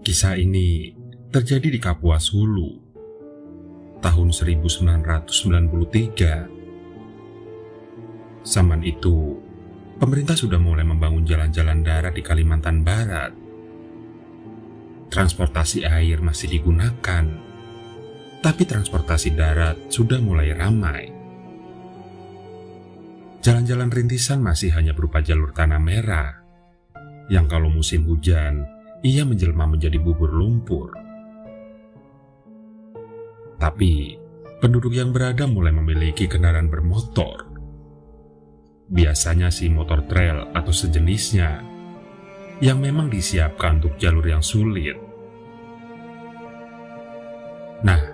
Kisah ini terjadi di Kapuas Hulu tahun 1993. Zaman itu, pemerintah sudah mulai membangun jalan-jalan darat di Kalimantan Barat. Transportasi air masih digunakan, tapi transportasi darat sudah mulai ramai. Jalan-jalan rintisan masih hanya berupa jalur tanah merah, yang kalau musim hujan, ia menjelma menjadi bubur lumpur. Tapi, penduduk yang berada mulai memiliki kendaraan bermotor. Biasanya sih motor trail atau sejenisnya, yang memang disiapkan untuk jalur yang sulit. Nah,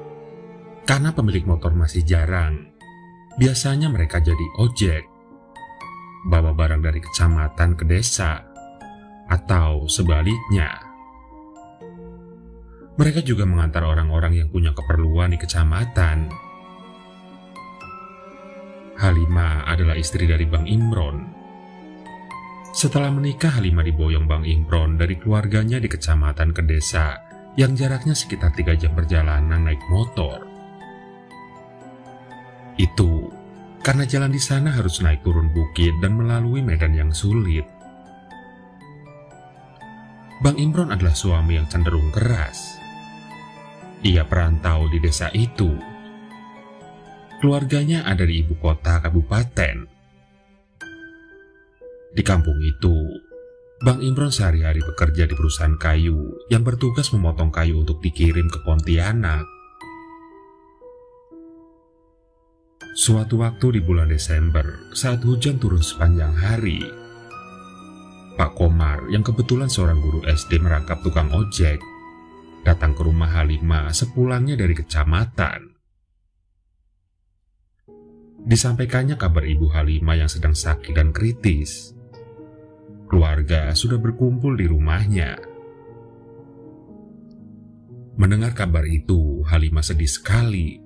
karena pemilik motor masih jarang, biasanya mereka jadi ojek, bawa barang dari kecamatan ke desa, atau sebaliknya. Mereka juga mengantar orang-orang yang punya keperluan di kecamatan. Halimah adalah istri dari Bang Imron. Setelah menikah, Halimah diboyong Bang Imron dari keluarganya di kecamatan ke desa yang jaraknya sekitar 3 jam perjalanan naik motor. Itu karena jalan di sana harus naik turun bukit dan melalui medan yang sulit. Bang Imron adalah suami yang cenderung keras. Ia perantau di desa itu. Keluarganya ada di ibu kota kabupaten. Di kampung itu, Bang Imron sehari-hari bekerja di perusahaan kayu yang bertugas memotong kayu untuk dikirim ke Pontianak. Suatu waktu di bulan Desember, saat hujan turun sepanjang hari, Pak Komar yang kebetulan seorang guru SD merangkap tukang ojek, datang ke rumah Halimah sepulangnya dari kecamatan. Disampaikannya kabar ibu Halimah yang sedang sakit dan kritis. Keluarga sudah berkumpul di rumahnya. Mendengar kabar itu, Halimah sedih sekali.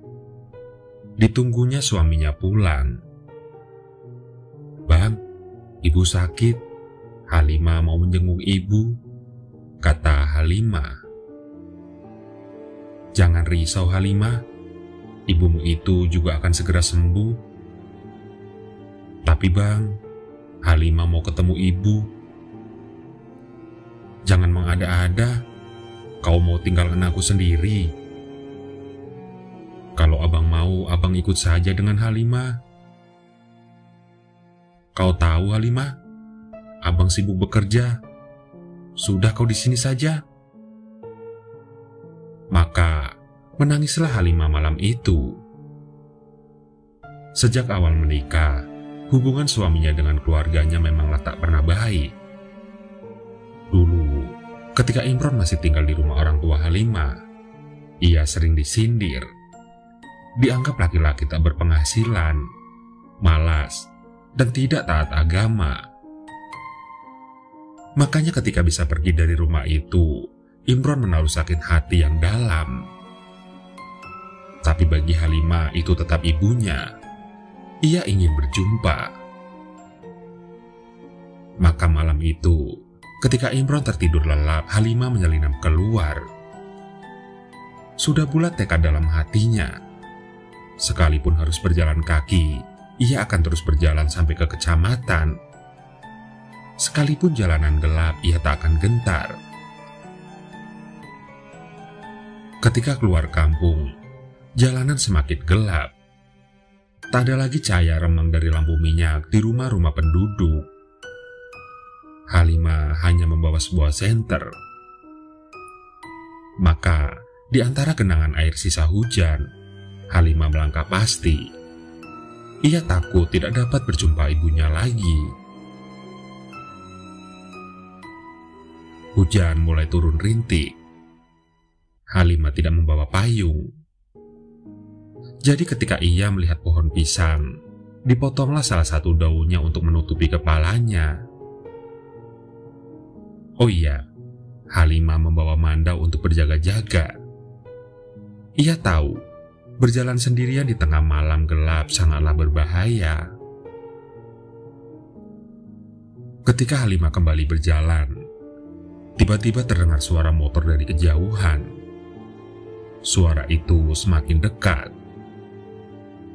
Ditunggunya suaminya pulang. "Bang, ibu sakit. Halimah mau menjenguk ibu," kata Halimah. "Jangan risau Halimah, ibumu itu juga akan segera sembuh." "Tapi Bang, Halimah mau ketemu ibu." "Jangan mengada-ada, kau mau tinggalkan aku sendiri. Kalau abang mau, abang ikut saja dengan Halimah. Kau tahu Halimah, abang sibuk bekerja. Sudah kau di sini saja." Maka menangislah Halimah malam itu. Sejak awal menikah, hubungan suaminya dengan keluarganya memanglah tak pernah baik. Dulu, ketika Imron masih tinggal di rumah orang tua Halimah, ia sering disindir. Dianggap laki-laki tak berpenghasilan, malas, dan tidak taat agama. Makanya ketika bisa pergi dari rumah itu, Imron menaruh sakit hati yang dalam. Tapi bagi Halimah itu tetap ibunya. Ia ingin berjumpa. Maka malam itu, ketika Imron tertidur lelap, Halimah menyelinap keluar. Sudah bulat tekad dalam hatinya. Sekalipun harus berjalan kaki, ia akan terus berjalan sampai ke kecamatan. Sekalipun jalanan gelap, ia tak akan gentar. Ketika keluar kampung, jalanan semakin gelap. Tak ada lagi cahaya remang dari lampu minyak di rumah-rumah penduduk. Halimah hanya membawa sebuah senter. Maka, di antara genangan air sisa hujan, Halimah melangkah pasti. Ia takut tidak dapat berjumpa ibunya lagi. Hujan mulai turun rintik. Halimah tidak membawa payung. Jadi ketika ia melihat pohon pisang, dipotonglah salah satu daunnya untuk menutupi kepalanya. Oh iya, Halimah membawa mandau untuk berjaga-jaga. Ia tahu, berjalan sendirian di tengah malam gelap sangatlah berbahaya. Ketika Halimah kembali berjalan, tiba-tiba terdengar suara motor dari kejauhan. Suara itu semakin dekat.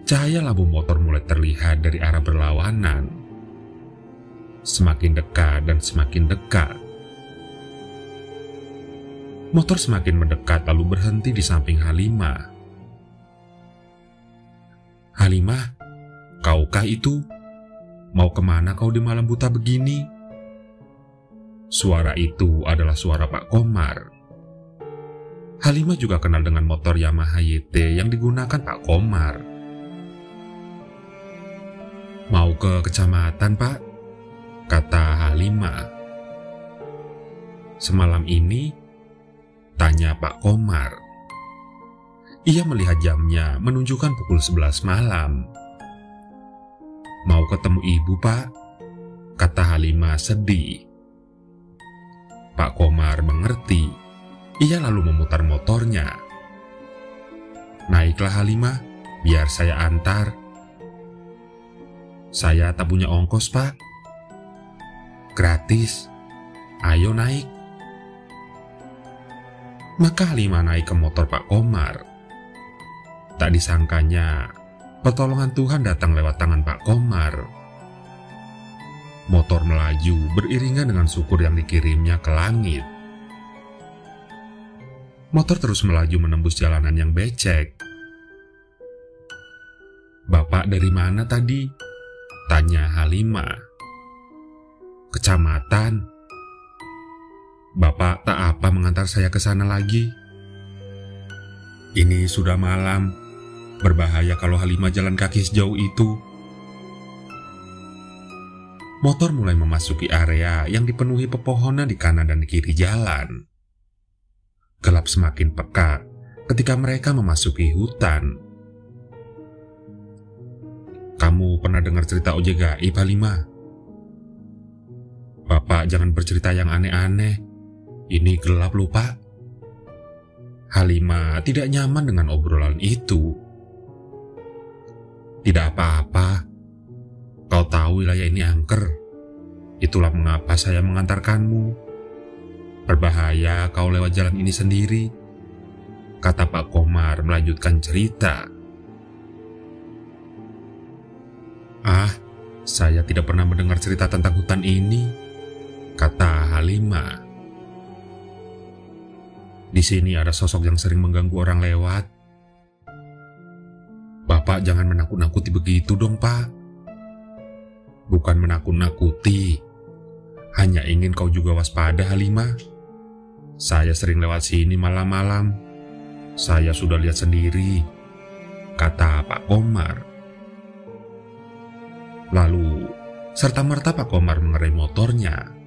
Cahaya lampu motor mulai terlihat dari arah berlawanan. Semakin dekat dan semakin dekat. Motor semakin mendekat lalu berhenti di samping Halimah. "Halimah, kaukah itu? Mau kemana kau di malam buta begini?" Suara itu adalah suara Pak Komar. Halimah juga kenal dengan motor Yamaha YT yang digunakan Pak Komar. "Mau ke kecamatan, Pak?" kata Halimah. "Semalam ini?" tanya Pak Komar. Ia melihat jamnya menunjukkan pukul 11 malam. "Mau ketemu ibu, Pak?" kata Halimah sedih. Pak Komar mengerti. Ia lalu memutar motornya. "Naiklah Halimah, biar saya antar." "Saya tak punya ongkos, Pak." "Gratis. Ayo naik." Maka Halimah naik ke motor Pak Komar. Tak disangkanya, pertolongan Tuhan datang lewat tangan Pak Komar. Motor melaju beriringan dengan syukur yang dikirimnya ke langit. Motor terus melaju menembus jalanan yang becek. "Bapak dari mana tadi?" tanya Halimah. "Kecamatan." "Bapak tak apa mengantar saya ke sana lagi?" "Ini sudah malam. Berbahaya kalau Halimah jalan kaki sejauh itu." Motor mulai memasuki area yang dipenuhi pepohonan di kanan dan di kiri jalan. Gelap semakin pekat ketika mereka memasuki hutan. "Kamu pernah dengar cerita ojek gaib, Halimah?" "Bapak jangan bercerita yang aneh-aneh. Ini gelap loh, Pak." Halimah tidak nyaman dengan obrolan itu. "Tidak apa-apa. Kau tahu wilayah ini angker. Itulah mengapa saya mengantarkanmu. Berbahaya kau lewat jalan ini sendiri," kata Pak Komar melanjutkan cerita. "Ah, saya tidak pernah mendengar cerita tentang hutan ini," kata Halimah. "Di sini ada sosok yang sering mengganggu orang lewat." "Bapak jangan menakut-nakuti begitu dong, Pak." "Bukan menakut-nakuti. Hanya ingin kau juga waspada, Halimah. Saya sering lewat sini malam-malam. Saya sudah lihat sendiri," kata Pak Komar. Lalu, serta-merta Pak Komar mengerem motornya.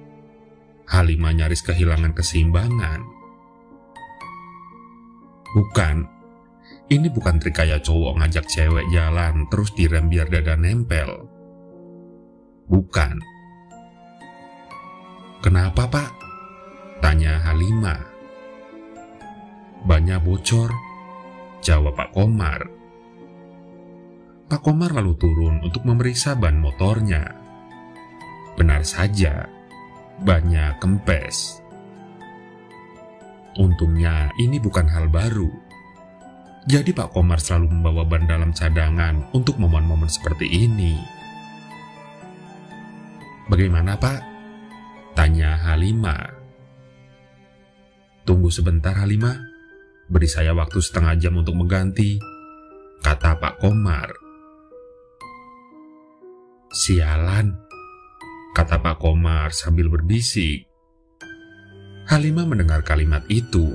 Halimah nyaris kehilangan keseimbangan. Bukan, ini bukan trik kayak cowok ngajak cewek jalan terus direm biar dada nempel. Bukan. "Kenapa, Pak?" tanya Halimah. "Bannya bocor," jawab Pak Komar. Pak Komar lalu turun untuk memeriksa ban motornya. Benar saja, bannya kempes. Untungnya ini bukan hal baru. Jadi Pak Komar selalu membawa ban dalam cadangan untuk momen-momen seperti ini. "Bagaimana, Pak?" tanya Halimah. "Tunggu sebentar, Halimah. Beri saya waktu setengah jam untuk mengganti," kata Pak Komar. "Sialan," kata Pak Komar sambil berbisik. Halimah mendengar kalimat itu.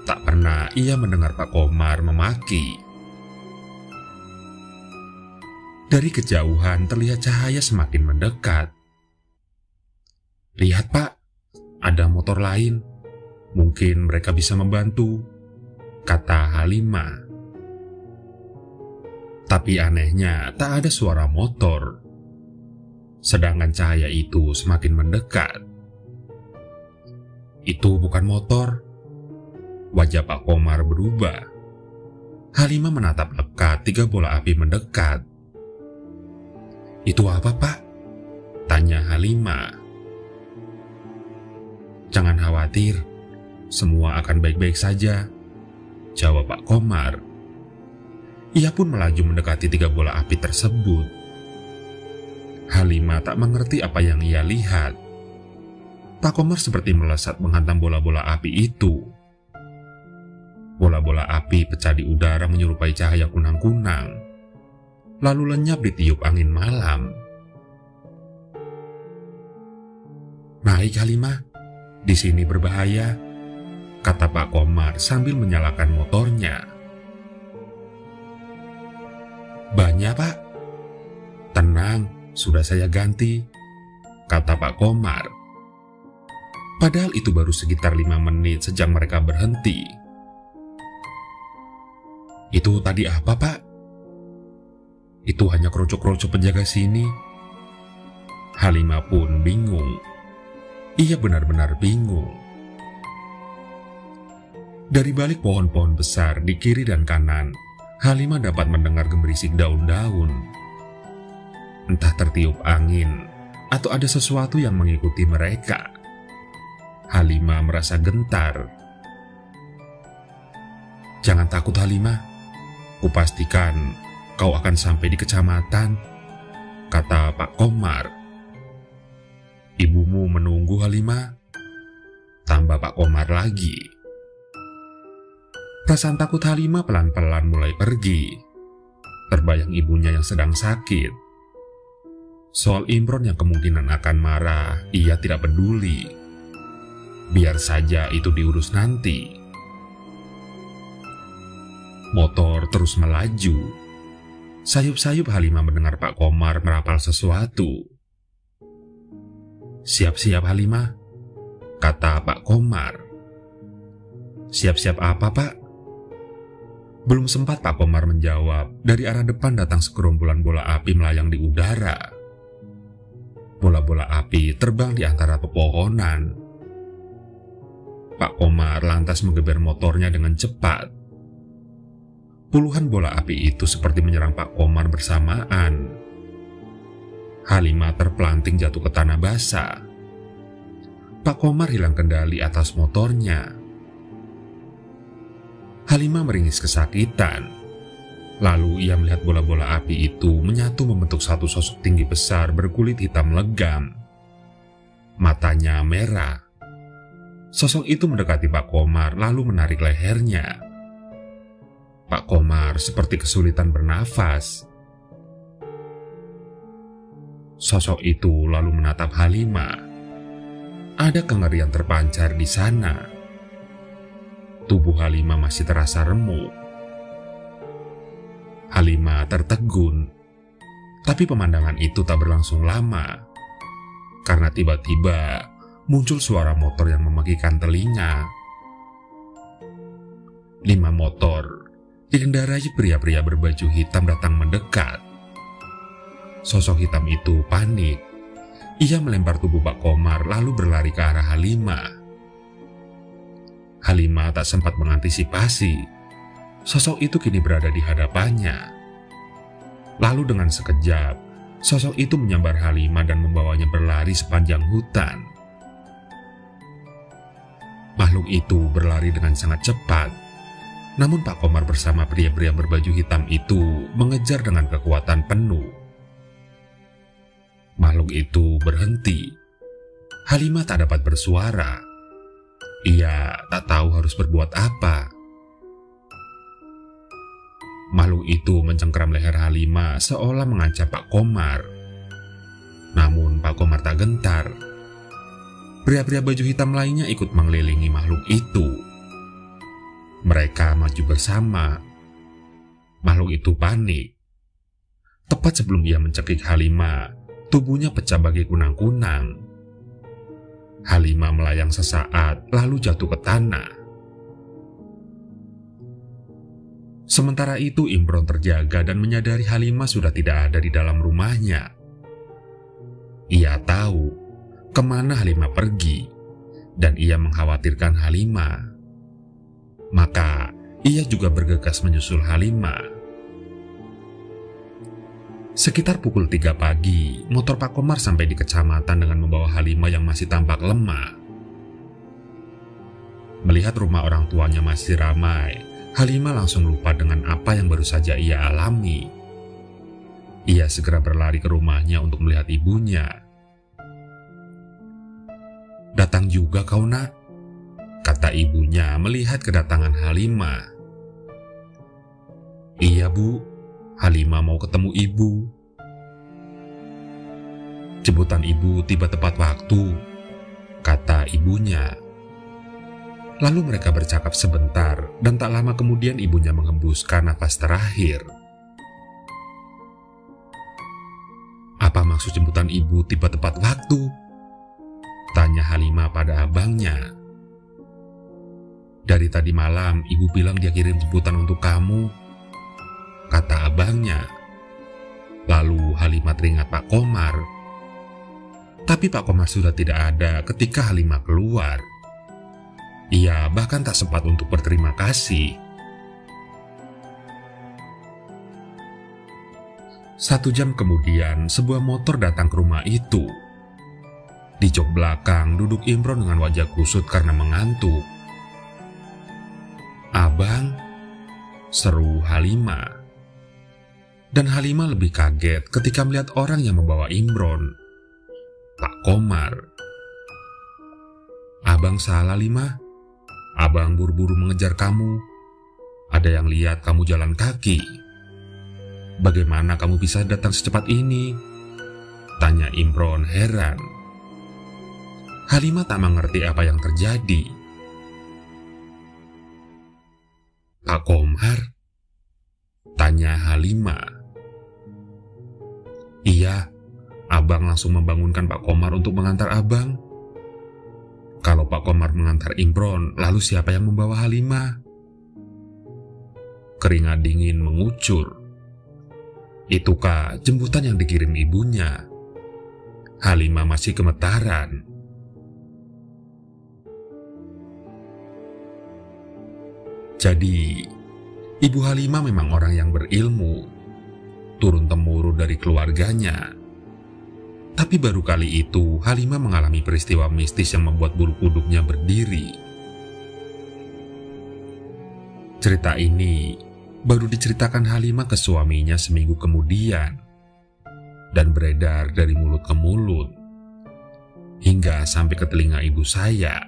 Tak pernah ia mendengar Pak Komar memaki. Dari kejauhan terlihat cahaya semakin mendekat. "Lihat, Pak, ada motor lain. Mungkin mereka bisa membantu," kata Halimah. Tapi anehnya tak ada suara motor. Sedangkan cahaya itu semakin mendekat. "Itu bukan motor." Wajah Pak Komar berubah. Halimah menatap lekat 3 bola api mendekat. "Itu apa, Pak?" tanya Halimah. "Jangan khawatir, semua akan baik-baik saja," jawab Pak Komar. Ia pun melaju mendekati 3 bola api tersebut. Halimah tak mengerti apa yang ia lihat. Pak Komar seperti melesat menghantam bola-bola api itu. Bola-bola api pecah di udara menyerupai cahaya kunang-kunang, lalu lenyap ditiup angin malam. "Naik Halimah, di sini berbahaya," kata Pak Komar sambil menyalakan motornya. "Banyak, Pak." "Tenang, sudah saya ganti," kata Pak Komar. Padahal itu baru sekitar 5 menit sejak mereka berhenti. "Itu tadi apa, Pak?" "Itu hanya kroco-kroco penjaga sini." Halimah pun bingung. Ia benar-benar bingung. Dari balik pohon-pohon besar di kiri dan kanan, Halimah dapat mendengar gemerisik daun-daun. Entah tertiup angin atau ada sesuatu yang mengikuti mereka. Halimah merasa gentar. "Jangan takut Halimah, kupastikan kau akan sampai di kecamatan," kata Pak Komar. "Ibumu menunggu Halimah," tambah Pak Komar lagi. Perasaan takut Halimah pelan-pelan mulai pergi. Terbayang ibunya yang sedang sakit. Soal Imron yang kemungkinan akan marah, ia tidak peduli. Biar saja itu diurus nanti. Motor terus melaju. Sayup-sayup Halimah mendengar Pak Komar merapal sesuatu. "Siap-siap Halimah," kata Pak Komar. "Siap-siap apa, Pak?" Belum sempat Pak Komar menjawab, dari arah depan datang segerombolan bola api melayang di udara. Bola-bola api terbang di antara pepohonan. Pak Komar lantas menggeber motornya dengan cepat. Puluhan bola api itu seperti menyerang Pak Komar bersamaan. Halimah terpelanting jatuh ke tanah basah. Pak Komar hilang kendali atas motornya. Halimah meringis kesakitan. Lalu ia melihat bola-bola api itu menyatu membentuk satu sosok tinggi besar berkulit hitam legam. Matanya merah. Sosok itu mendekati Pak Komar lalu menarik lehernya. Pak Komar seperti kesulitan bernafas. Sosok itu lalu menatap Halimah. Ada kengerian terpancar di sana. Tubuh Halimah masih terasa remuk. Halimah tertegun. Tapi pemandangan itu tak berlangsung lama. Karena tiba-tiba muncul suara motor yang memekikkan telinga. 5 motor dikendarai pria-pria berbaju hitam datang mendekat. Sosok hitam itu panik. Ia melempar tubuh Pak Komar lalu berlari ke arah Halimah. Halimah tak sempat mengantisipasi. Sosok itu kini berada di hadapannya. Lalu dengan sekejap, sosok itu menyambar Halimah dan membawanya berlari sepanjang hutan. Makhluk itu berlari dengan sangat cepat. Namun Pak Komar bersama pria-pria berbaju hitam itu mengejar dengan kekuatan penuh. Makhluk itu berhenti. Halimah tak dapat bersuara. Ia tak tahu harus berbuat apa. Makhluk itu mencengkeram leher Halimah seolah mengancam Pak Komar. Namun Pak Komar tak gentar. Pria-pria baju hitam lainnya ikut mengelilingi makhluk itu. Mereka maju bersama. Makhluk itu panik. Tepat sebelum ia mencekik Halimah, tubuhnya pecah bagai kunang-kunang. Halimah melayang sesaat lalu jatuh ke tanah. Sementara itu Imron terjaga dan menyadari Halimah sudah tidak ada di dalam rumahnya. Ia tahu kemana Halimah pergi, dan ia mengkhawatirkan Halimah. Maka ia juga bergegas menyusul Halimah. Sekitar pukul 3 pagi, motor Pak Komar sampai di kecamatan dengan membawa Halimah yang masih tampak lemah. Melihat rumah orang tuanya masih ramai, Halimah langsung lupa dengan apa yang baru saja ia alami. Ia segera berlari ke rumahnya untuk melihat ibunya. "Datang juga kau, Nak?" kata ibunya melihat kedatangan Halimah. "Iya, Bu. Halimah mau ketemu ibu." "Jemputan ibu tiba tepat waktu," kata ibunya. Lalu mereka bercakap sebentar dan tak lama kemudian ibunya menghembuskan nafas terakhir. "Apa maksud jemputan ibu tiba tepat waktu?" tanya Halimah pada abangnya. "Dari tadi malam ibu bilang dia kirim jemputan untuk kamu," kata abangnya. Lalu Halimah teringat Pak Komar. Tapi Pak Komar sudah tidak ada ketika Halimah keluar. Ia bahkan tak sempat untuk berterima kasih. 1 jam kemudian, sebuah motor datang ke rumah itu. Di jok belakang duduk Imron dengan wajah kusut karena mengantuk. "Abang?" seru Halimah. Dan Halimah lebih kaget ketika melihat orang yang membawa Imron, Pak Komar. "Abang salah, Limah. Abang buru-buru mengejar kamu. Ada yang lihat kamu jalan kaki. Bagaimana kamu bisa datang secepat ini?" tanya Imron heran. Halimah tak mengerti apa yang terjadi. "Pak Komar?" tanya Halimah. "Iya, abang langsung membangunkan Pak Komar untuk mengantar abang." "Kalau Pak Komar mengantar Imron, lalu siapa yang membawa Halimah?" Keringat dingin mengucur. "Itu Kak, jemputan yang dikirim ibunya." Halimah masih gemetaran. Jadi, Ibu Halimah memang orang yang berilmu, turun-temurun dari keluarganya. Tapi baru kali itu Halimah mengalami peristiwa mistis yang membuat bulu kuduknya berdiri. Cerita ini baru diceritakan Halimah ke suaminya seminggu kemudian dan beredar dari mulut ke mulut hingga sampai ke telinga ibu saya.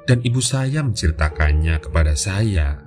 Dan ibu saya menceritakannya kepada saya.